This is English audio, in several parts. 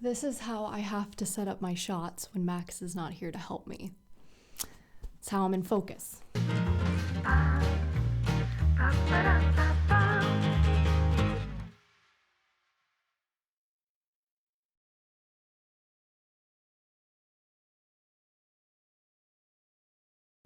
This is how I have to set up my shots when Max is not here to help me. It's how I'm in focus.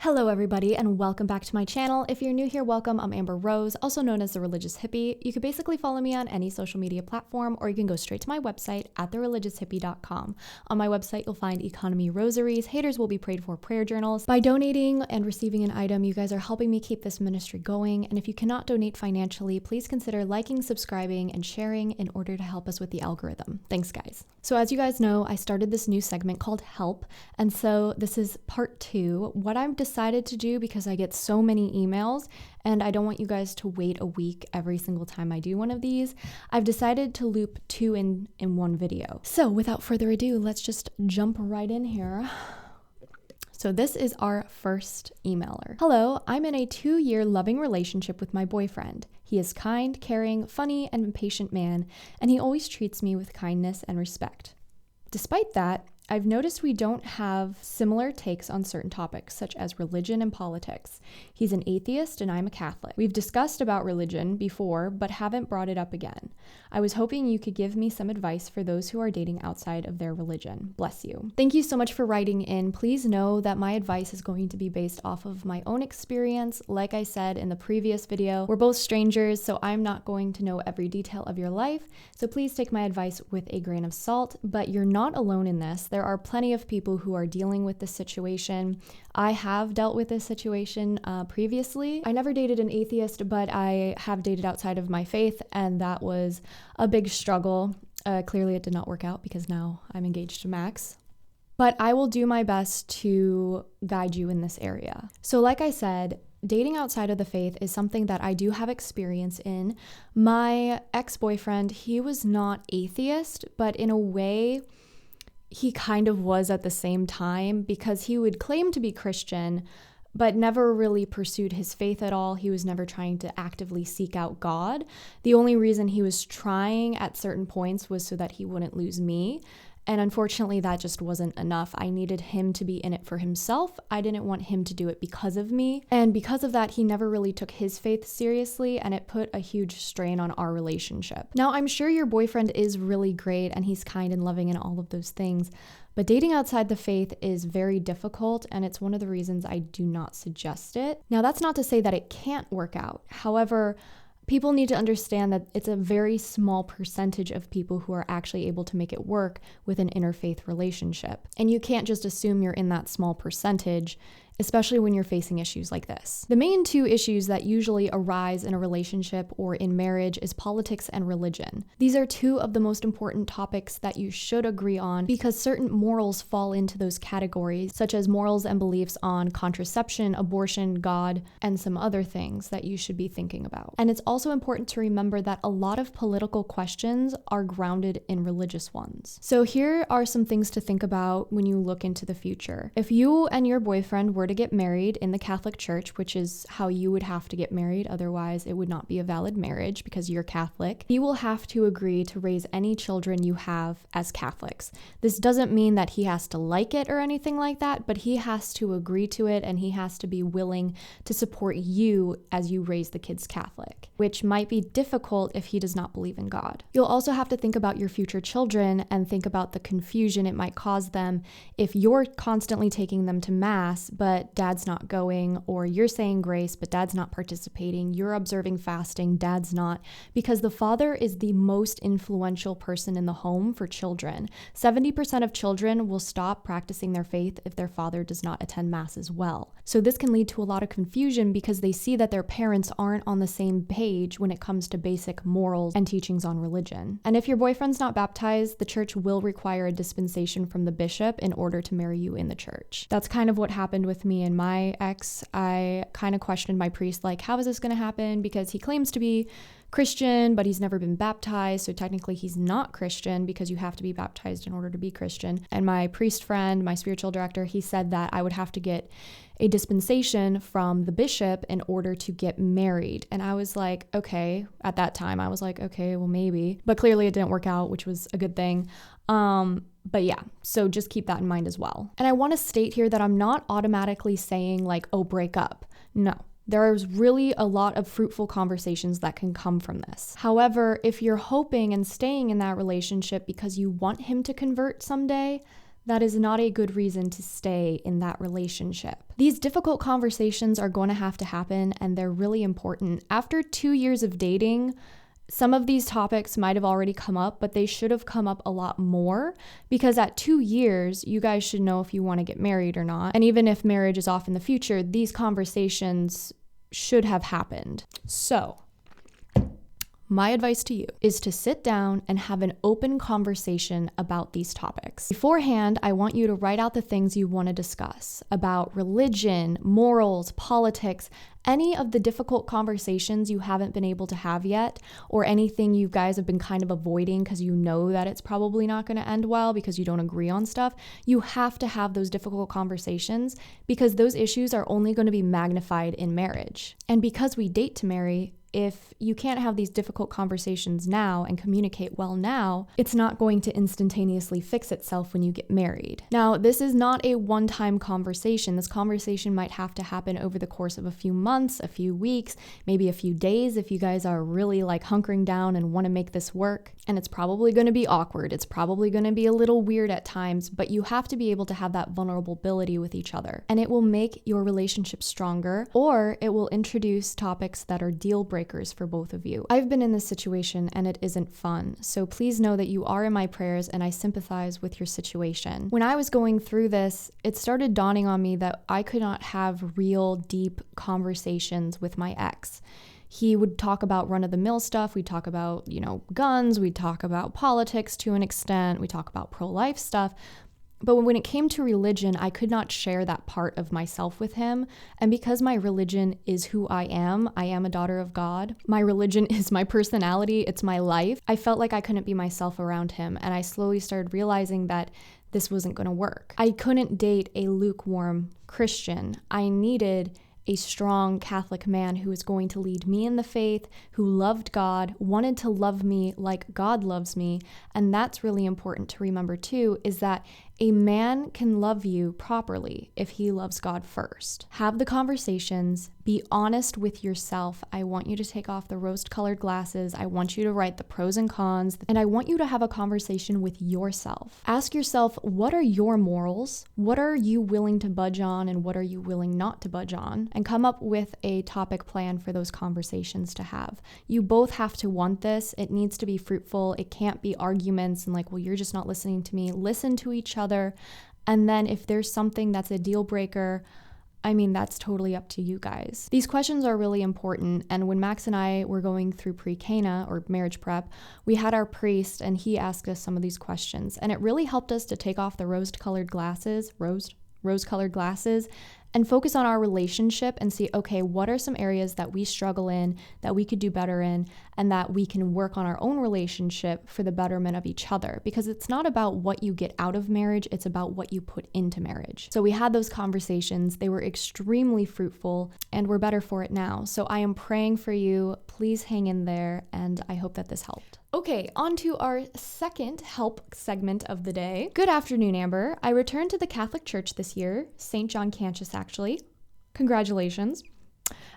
Hello everybody and welcome back to my channel. If you're new here, welcome. I'm Amber Rose, also known as The Religious Hippie. You can basically follow me on any social media platform, or you can go straight to my website at thereligioushippie.com. On my website, you'll find economy rosaries, haters will be prayed for prayer journals. By donating and receiving an item, you guys are helping me keep this ministry going. And if you cannot donate financially, please consider liking, subscribing, and sharing in order to help us with the algorithm. Thanks guys. So as you guys know, I started this new segment called Help. And so this is part 2. What I've decided to do, because I get so many emails and I don't want you guys to wait a week every single time I do one of these, I've decided to loop 2 in one video. So without further ado, let's just jump right in here. So this is our first emailer. Hello, I'm in a 2-year loving relationship with my boyfriend. He is kind, caring, funny, and patient man, and he always treats me with kindness and respect. Despite that, I've noticed we don't have similar takes on certain topics, such as religion and politics. He's an atheist and I'm a Catholic. We've discussed about religion before, but haven't brought it up again. I was hoping you could give me some advice for those who are dating outside of their religion. Bless you. Thank you so much for writing in. Please know that my advice is going to be based off of my own experience. Like I said in the previous video, we're both strangers, so I'm not going to know every detail of your life. So please take my advice with a grain of salt, but you're not alone in this. There are plenty of people who are dealing with this situation. I have dealt with this situation previously. I never dated an atheist, but I have dated outside of my faith, and that was a big struggle. Clearly it did not work out because now I'm engaged to Max. But I will do my best to guide you in this area. So like I said, dating outside of the faith is something that I do have experience in. My ex-boyfriend, he was not atheist, but in a way, he kind of was at the same time, because he would claim to be Christian, but never really pursued his faith at all. He was never trying to actively seek out God. The only reason he was trying at certain points was so that he wouldn't lose me. And unfortunately, that just wasn't enough. I needed him to be in it for himself. I didn't want him to do it because of me. And because of that, he never really took his faith seriously, and it put a huge strain on our relationship. Now, I'm sure your boyfriend is really great and he's kind and loving and all of those things, but dating outside the faith is very difficult, and it's one of the reasons I do not suggest it. Now, that's not to say that it can't work out. However, people need to understand that it's a very small percentage of people who are actually able to make it work with an interfaith relationship. And you can't just assume you're in that small percentage, especially when you're facing issues like this. The main 2 issues that usually arise in a relationship or in marriage is politics and religion. These are 2 of the most important topics that you should agree on, because certain morals fall into those categories, such as morals and beliefs on contraception, abortion, God, and some other things that you should be thinking about. And it's also important to remember that a lot of political questions are grounded in religious ones. So here are some things to think about when you look into the future. If you and your boyfriend were to get married in the Catholic Church, which is how you would have to get married, otherwise it would not be a valid marriage because you're Catholic, you will have to agree to raise any children you have as Catholics. This doesn't mean that he has to like it or anything like that, but he has to agree to it, and he has to be willing to support you as you raise the kids Catholic, which might be difficult if he does not believe in God. You'll also have to think about your future children and think about the confusion it might cause them if you're constantly taking them to Mass, but dad's not going, or you're saying grace, but dad's not participating, you're observing fasting, dad's not, because the father is the most influential person in the home for children. 70% of children will stop practicing their faith if their father does not attend Mass as well. So this can lead to a lot of confusion because they see that their parents aren't on the same page when it comes to basic morals and teachings on religion. And if your boyfriend's not baptized, the church will require a dispensation from the bishop in order to marry you in the church. That's kind of what happened with me and my ex. I kind of questioned my priest, like, how is this going to happen? Because he claims to be Christian, but he's never been baptized. So technically he's not Christian because you have to be baptized in order to be Christian. And my priest friend, my spiritual director, he said that I would have to get a dispensation from the bishop in order to get married. And I was like, okay, at that time, I was like, okay, well, maybe. But clearly it didn't work out, which was a good thing. But yeah, so just keep that in mind as well. And I want to state here that I'm not automatically saying like, oh, break up. No. There's really a lot of fruitful conversations that can come from this. However, if you're hoping and staying in that relationship because you want him to convert someday, that is not a good reason to stay in that relationship. These difficult conversations are going to have to happen, and they're really important. After 2 years of dating, some of these topics might have already come up, but they should have come up a lot more, because at 2 years, you guys should know if you want to get married or not. And even if marriage is off in the future, these conversations should have happened. So, my advice to you is to sit down and have an open conversation about these topics. Beforehand, I want you to write out the things you want to discuss about religion, morals, politics, any of the difficult conversations you haven't been able to have yet, or anything you guys have been kind of avoiding because you know that it's probably not going to end well because you don't agree on stuff. You have to have those difficult conversations because those issues are only going to be magnified in marriage. And because we date to marry, if you can't have these difficult conversations now and communicate well now, it's not going to instantaneously fix itself when you get married. Now, this is not a one-time conversation. This conversation might have to happen over the course of a few months, a few weeks, maybe a few days if you guys are really like hunkering down and want to make this work. And it's probably going to be awkward. It's probably going to be a little weird at times, but you have to be able to have that vulnerability with each other. And it will make your relationship stronger, or it will introduce topics that are deal breakers for both of you. I've been in this situation and it isn't fun. So please know that you are in my prayers and I sympathize with your situation. When I was going through this, it started dawning on me that I could not have real deep conversations with my ex. He would talk about run-of-the-mill stuff. We'd talk about, guns. We'd talk about politics to an extent. We talk about pro-life stuff. But when it came to religion, I could not share that part of myself with him. And because my religion is who I am a daughter of God. My religion is my personality. It's my life. I felt like I couldn't be myself around him. And I slowly started realizing that this wasn't going to work. I couldn't date a lukewarm Christian. I needed a strong Catholic man who was going to lead me in the faith, who loved God, wanted to love me like God loves me. And that's really important to remember too, is that a man can love you properly if he loves God first. Have the conversations, be honest with yourself. I want you to take off the rose-colored glasses. I want you to write the pros and cons, and I want you to have a conversation with yourself. Ask yourself, what are your morals? What are you willing to budge on, and what are you willing not to budge on? And come up with a topic plan for those conversations to have. You both have to want this. It needs to be fruitful. It can't be arguments and like, well, you're just not listening to me. Listen to each other. And then if there's something that's a deal breaker, that's totally up to you guys. These questions are really important. And when Max and I were going through pre-Cana or marriage prep, we had our priest and he asked us some of these questions. And it really helped us to take off the rose-colored glasses and focus on our relationship and see, okay, what are some areas that we struggle in, that we could do better in, and that we can work on our own relationship for the betterment of each other. Because it's not about what you get out of marriage, it's about what you put into marriage. So we had those conversations. They were extremely fruitful, and we're better for it now. So I am praying for you. Please hang in there, and I hope that this helped. Okay, on to our second help segment of the day. Good afternoon, Amber. I returned to the Catholic Church this year, St. John Cantius actually. Congratulations.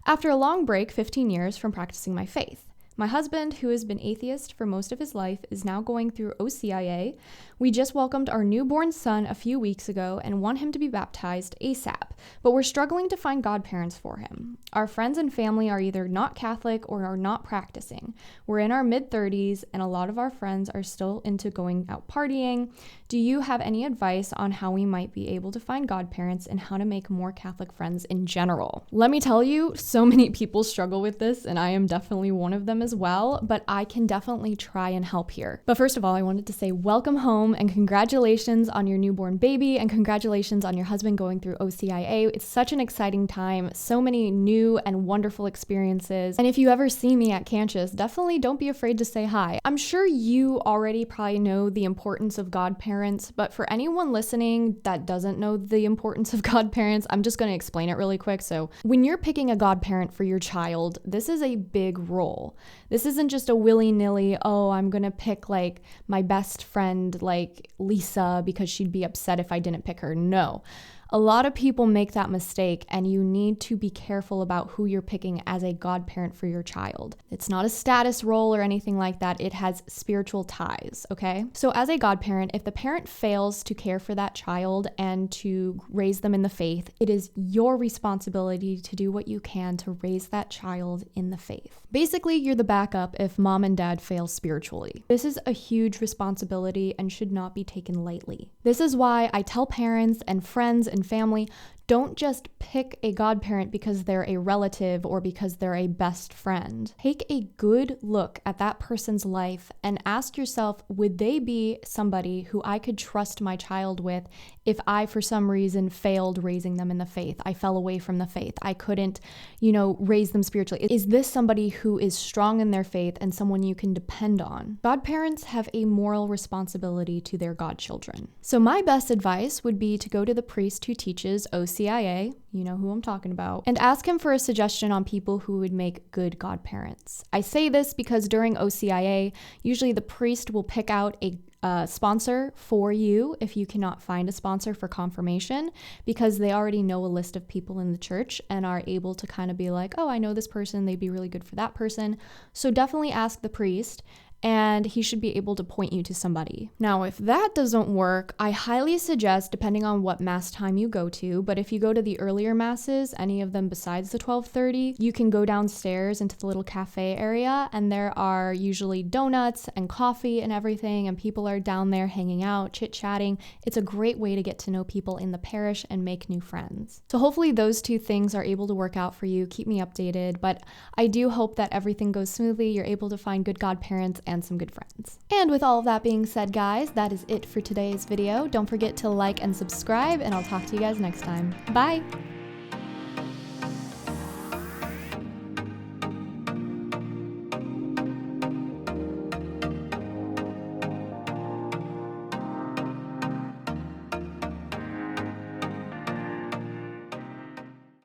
After a long break, 15 years from practicing my faith. My husband, who has been atheist for most of his life, is now going through OCIA. We just welcomed our newborn son a few weeks ago and want him to be baptized ASAP, but we're struggling to find godparents for him. Our friends and family are either not Catholic or are not practicing. We're in our mid-30s and a lot of our friends are still into going out partying. Do you have any advice on how we might be able to find godparents and how to make more Catholic friends in general? Let me tell you, so many people struggle with this and I am definitely one of them as well, but I can definitely try and help here. But first of all, I wanted to say welcome home and congratulations on your newborn baby and congratulations on your husband going through OCIA. It's such an exciting time, so many new and wonderful experiences. And if you ever see me at Cantius, definitely don't be afraid to say hi. I'm sure you already probably know the importance of godparents, but for anyone listening that doesn't know the importance of godparents, I'm just going to explain it really quick. So when you're picking a godparent for your child, this is a big role. This isn't just a willy-nilly, oh, I'm gonna pick like my best friend like Lisa because she'd be upset if I didn't pick her. No. A lot of people make that mistake, and you need to be careful about who you're picking as a godparent for your child. It's not a status role or anything like that. It has spiritual ties, okay? So as a godparent, if the parent fails to care for that child and to raise them in the faith, it is your responsibility to do what you can to raise that child in the faith. Basically, you're the backup if mom and dad fail spiritually. This is a huge responsibility and should not be taken lightly. This is why I tell parents and friends and family, don't just pick a godparent because they're a relative or because they're a best friend. Take a good look at that person's life and ask yourself, would they be somebody who I could trust my child with if I, for some reason, failed raising them in the faith? I fell away from the faith. I couldn't, raise them spiritually. Is this somebody who is strong in their faith and someone you can depend on? Godparents have a moral responsibility to their godchildren. So my best advice would be to go to the priest who teaches OCIA, you know who I'm talking about, and ask him for a suggestion on people who would make good godparents. I say this because during OCIA, usually the priest will pick out a sponsor for you if you cannot find a sponsor for confirmation, because they already know a list of people in the church and are able to kind of be like, oh, I know this person, they'd be really good for that person. So definitely ask the priest, and he should be able to point you to somebody. Now, if that doesn't work, I highly suggest, depending on what mass time you go to, but if you go to the earlier masses, any of them besides the 12:30, you can go downstairs into the little cafe area, and there are usually donuts and coffee and everything, and people are down there hanging out, chit-chatting. It's a great way to get to know people in the parish and make new friends. So hopefully those two things are able to work out for you. Keep me updated, but I do hope that everything goes smoothly. You're able to find good godparents and some good friends. And with all of that being said, guys, that is it for today's video. Don't forget to like and subscribe, and I'll talk to you guys next time. Bye!